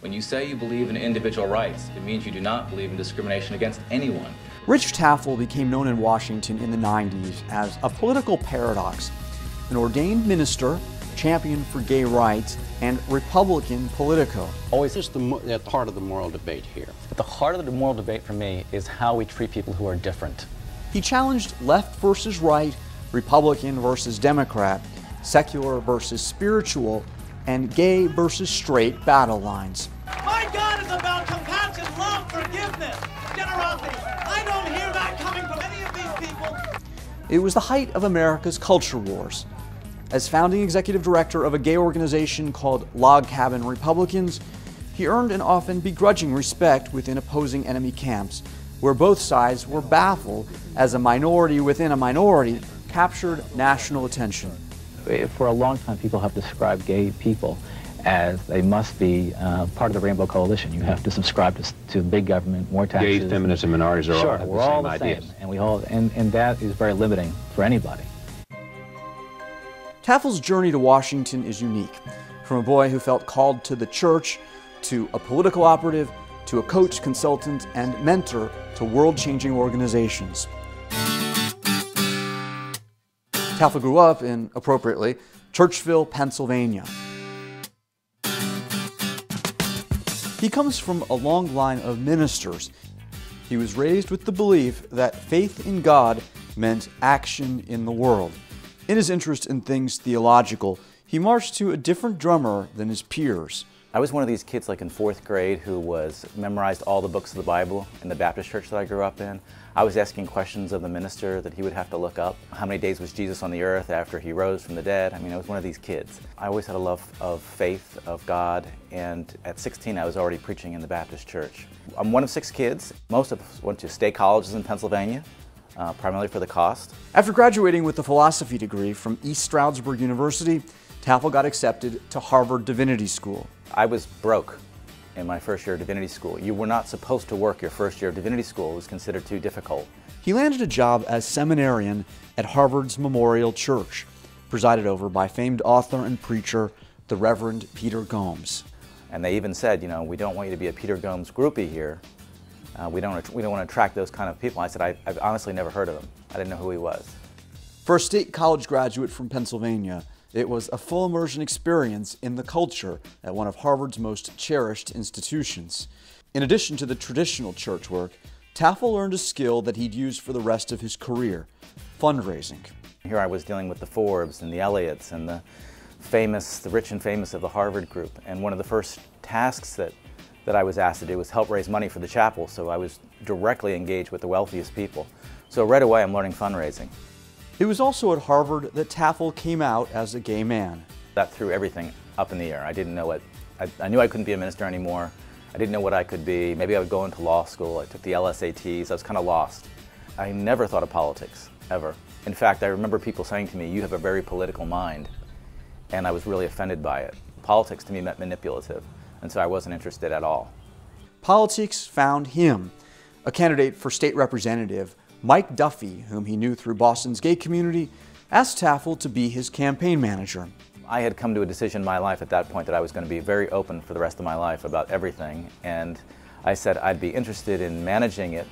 When you say you believe in individual rights, it means you do not believe in discrimination against anyone. Rich Tafel became known in Washington in the 90s as a political paradox, an ordained minister, champion for gay rights, and Republican politico. Always is at the heart of the moral debate here. At the heart of the moral debate for me is how we treat people who are different. He challenged left versus right, Republican versus Democrat, secular versus spiritual, and gay versus straight battle lines. My God is about compassion, love, forgiveness, generosity. I don't hear that coming from any of these people. It was the height of America's culture wars. As founding executive director of a gay organization called Log Cabin Republicans, he earned an often begrudging respect within opposing enemy camps, where both sides were baffled as a minority within a minority captured national attention. For a long time, people have described gay people as they must be part of the Rainbow Coalition. You have to subscribe to big government, more taxes. Gay, feminists, and minorities are all we're all the ideas. same, and and that is very limiting for anybody. Tafel's journey to Washington is unique. From a boy who felt called to the church, to a political operative, to a coach, consultant, and mentor to world-changing organizations. Tafel grew up in, appropriately, Churchville, Pennsylvania. He comes from a long line of ministers. He was raised with the belief that faith in God meant action in the world. In his interest in things theological, he marched to a different drummer than his peers. I was one of these kids like in 4th grade who memorized all the books of the Bible in the Baptist church that I grew up in. I was asking questions of the minister that he would have to look up. How many days was Jesus on the earth after he rose from the dead? I mean, I was one of these kids. I always had a love of faith, of God, and at 16 I was already preaching in the Baptist church. I'm one of 6 kids. Most of us went to state colleges in Pennsylvania, primarily for the cost. After graduating with a philosophy degree from East Stroudsburg University, Tafel got accepted to Harvard Divinity School. I was broke in my first year of divinity school. You were not supposed to work your first year of divinity school. It was considered too difficult. He landed a job as seminarian at Harvard's Memorial Church, presided over by famed author and preacher, the Reverend Peter Gomes. And they even said, you know, we don't want you to be a Peter Gomes groupie here. We don't want to attract those kind of people. I said, I've honestly never heard of him. I didn't know who he was. For a state college graduate from Pennsylvania, it was a full immersion experience in the culture at one of Harvard's most cherished institutions. In addition to the traditional church work, Tafel learned a skill that he'd use for the rest of his career: fundraising. Here I was dealing with the Forbes and the Elliots and the rich and famous of the Harvard group. And one of the first tasks that I was asked to do was help raise money for the chapel, so I was directly engaged with the wealthiest people. So right away I'm learning fundraising. It was also at Harvard that Tafel came out as a gay man. That threw everything up in the air. I didn't know what, I knew I couldn't be a minister anymore. I didn't know what I could be. Maybe I would go into law school. I took the LSATs. I was kind of lost. I never thought of politics, ever. In fact, I remember people saying to me, you have a very political mind, and I was really offended by it. Politics to me meant manipulative, and so I wasn't interested at all. Politics found him. A candidate for state representative, Mike Duffy, whom he knew through Boston's gay community, asked Tafel to be his campaign manager. I had come to a decision in my life at that point that I was going to be very open for the rest of my life about everything, and I said I'd be interested in managing it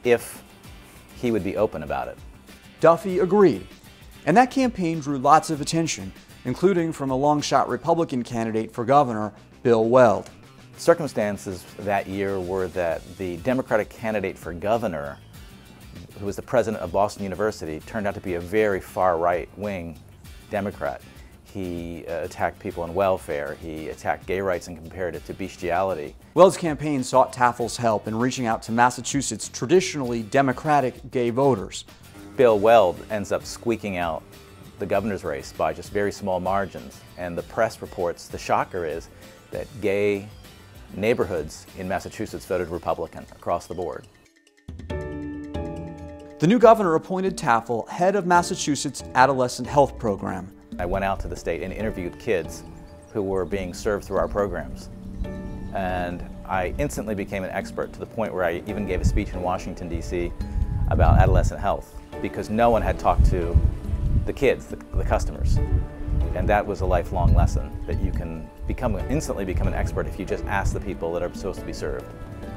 if he would be open about it. Duffy agreed, and that campaign drew lots of attention, including from a long-shot Republican candidate for governor, Bill Weld. Circumstances that year were that the Democratic candidate for governor, who was the president of Boston University, turned out to be a very far right-wing Democrat. He attacked people on welfare, he attacked gay rights and compared it to bestiality. Weld's campaign sought Tafel's help in reaching out to Massachusetts' traditionally Democratic gay voters. Bill Weld ends up squeaking out the governor's race by just very small margins, and the press reports, the shocker is that gay neighborhoods in Massachusetts voted Republican across the board. The new governor appointed Tafel head of Massachusetts' adolescent health program. I went out to the state and interviewed kids who were being served through our programs. And I instantly became an expert to the point where I even gave a speech in Washington, D.C. about adolescent health, because no one had talked to the kids, the customers. And that was a lifelong lesson, that you can instantly become an expert if you just ask the people that are supposed to be served.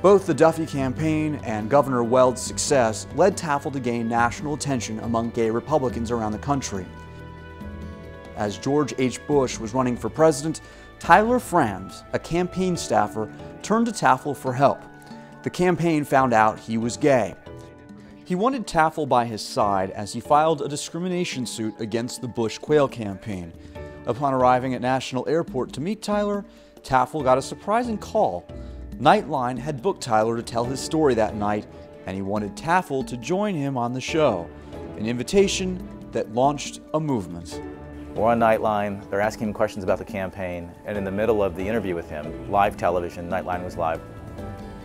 Both the Duffy campaign and Governor Weld's success led Tafel to gain national attention among gay Republicans around the country. As George H. Bush was running for president, Tyler Frams, a campaign staffer, turned to Tafel for help. The campaign found out he was gay. He wanted Tafel by his side as he filed a discrimination suit against the Bush Quayle campaign. Upon arriving at National Airport to meet Tyler, Tafel got a surprising call. Nightline had booked Tyler to tell his story that night, and he wanted Tafel to join him on the show, an invitation that launched a movement. We're on Nightline, they're asking him questions about the campaign, and in the middle of the interview with him, live television, Nightline was live,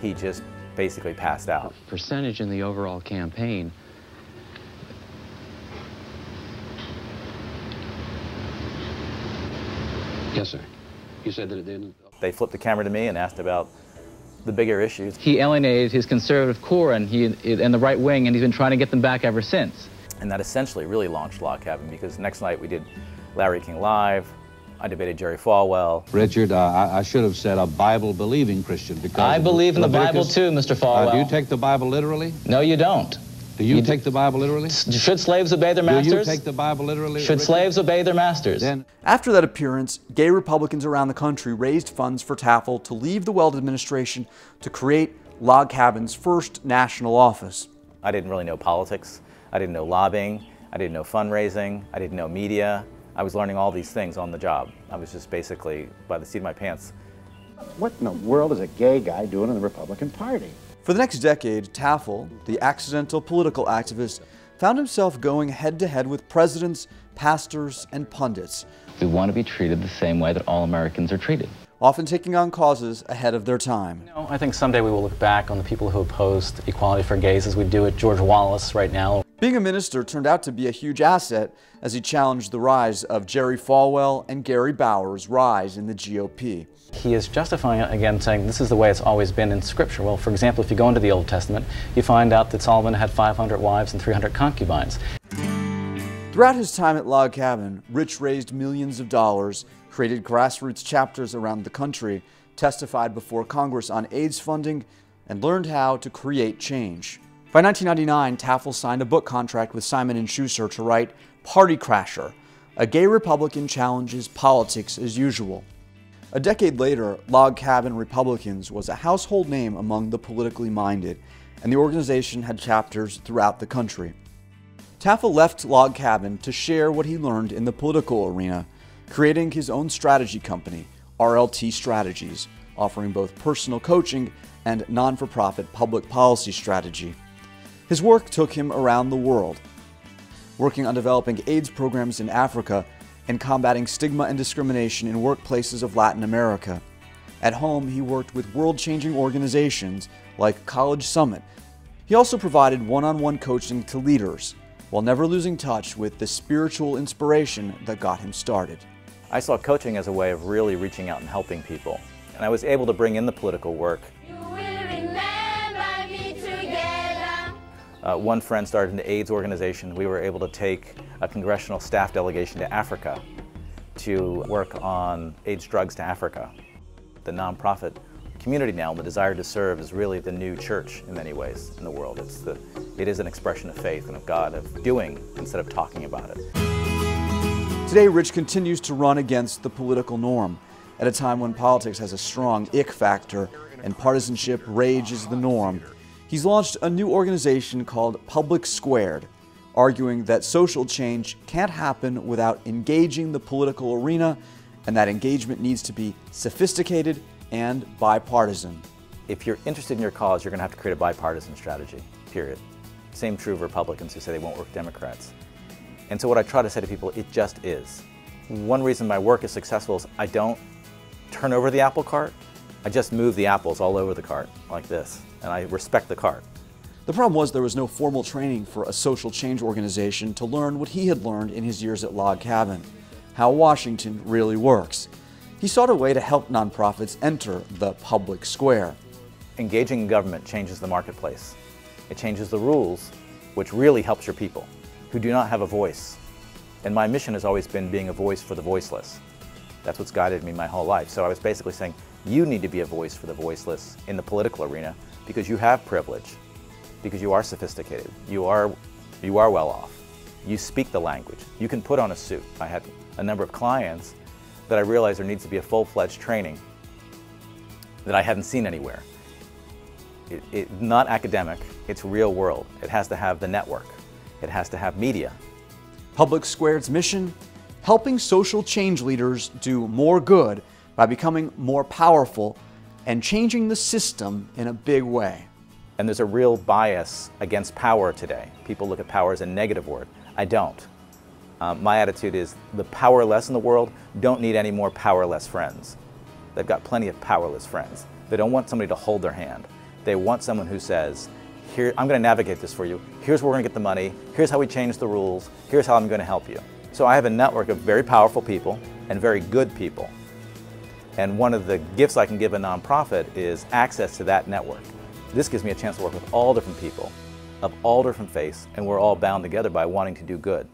he just basically passed out. Percentage in the overall campaign. Yes, sir. You said that it didn't. They flipped the camera to me and asked about the bigger issues. He alienated his conservative core and the right wing, and he's been trying to get them back ever since. And that essentially really launched Log Cabin, because next night we did Larry King Live, I debated Jerry Falwell. Richard, I should have said a Bible-believing Christian, because I believe in the Bible too, Mr. Falwell. Do you take the Bible literally? No, you don't. Do you take the Bible literally? Should slaves obey their masters? Do you take the Bible literally? Should Richard? slaves obey their masters? After that appearance, gay Republicans around the country raised funds for Tafel to leave the Weld administration to create Log Cabin's first national office. I didn't really know politics. I didn't know lobbying. I didn't know fundraising. I didn't know media. I was learning all these things on the job. I was just basically, by the seat of my pants. What in the world is a gay guy doing in the Republican Party? For the next decade, Tafel, the accidental political activist, found himself going head-to-head with presidents, pastors, and pundits. We want to be treated the same way that all Americans are treated. Often taking on causes ahead of their time. You know, I think someday we will look back on the people who opposed equality for gays as we do at George Wallace right now. Being a minister turned out to be a huge asset as he challenged the rise of Jerry Falwell and Gary Bauer's rise in the GOP. He is justifying it again, saying this is the way it's always been in Scripture. Well, for example, if you go into the Old Testament, you find out that Solomon had 500 wives and 300 concubines. Throughout his time at Log Cabin, Rich raised millions of dollars, created grassroots chapters around the country, testified before Congress on AIDS funding, and learned how to create change. By 1999, Tafel signed a book contract with Simon & Schuster to write Party Crasher, a gay Republican challenges politics as usual. A decade later, Log Cabin Republicans was a household name among the politically minded, and the organization had chapters throughout the country. Tafel left Log Cabin to share what he learned in the political arena, creating his own strategy company, RLT Strategies, offering both personal coaching and non-for-profit public policy strategy. His work took him around the world, working on developing AIDS programs in Africa and combating stigma and discrimination in workplaces of Latin America. At home, he worked with world-changing organizations like College Summit. He also provided one-on-one coaching to leaders, while never losing touch with the spiritual inspiration that got him started. I saw coaching as a way of really reaching out and helping people. And I was able to bring in the political work. One friend started an AIDS organization. We were able to take a congressional staff delegation to Africa to work on AIDS drugs to Africa. The nonprofit community now, the desire to serve, is really the new church in many ways in the world. It is an expression of faith and of God, of doing instead of talking about it. Today, Rich continues to run against the political norm at a time when politics has a strong ick factor and partisanship rage is the norm. He's launched a new organization called Public Squared, arguing that social change can't happen without engaging the political arena, and that engagement needs to be sophisticated and bipartisan. If you're interested in your cause, you're going to have to create a bipartisan strategy, period. Same true of Republicans who say they won't work with Democrats. And so what I try to say to people, it just is. One reason my work is successful is I don't turn over the apple cart, I just move the apples all over the cart like this, and I respect the cart. The problem was there was no formal training for a social change organization to learn what he had learned in his years at Log Cabin, how Washington really works. He sought a way to help nonprofits enter the public square. Engaging in government changes the marketplace. It changes the rules, which really helps your people who do not have a voice And my mission has always been being a voice for the voiceless. That's what's guided me my whole life. So I was basically saying, you need to be a voice for the voiceless in the political arena because you have privilege, because you are sophisticated, you are well off, you speak the language, you can put on a suit. I had a number of clients that I realized there needs to be a full-fledged training that I hadn't seen anywhere. Not academic, it's real world. It has to have the network. It has to have media. Public Squared's mission, helping social change leaders do more good by becoming more powerful and changing the system in a big way. And there's a real bias against power today. People look at power as a negative word. I don't. My attitude is the powerless in the world don't need any more powerless friends. They've got plenty of powerless friends. They don't want somebody to hold their hand. They want someone who says, here, I'm going to navigate this for you. Here's where we're going to get the money. Here's how we change the rules. Here's how I'm going to help you. So I have a network of very powerful people and very good people. And one of the gifts I can give a nonprofit is access to that network. This gives me a chance to work with all different people of all different faiths, and we're all bound together by wanting to do good.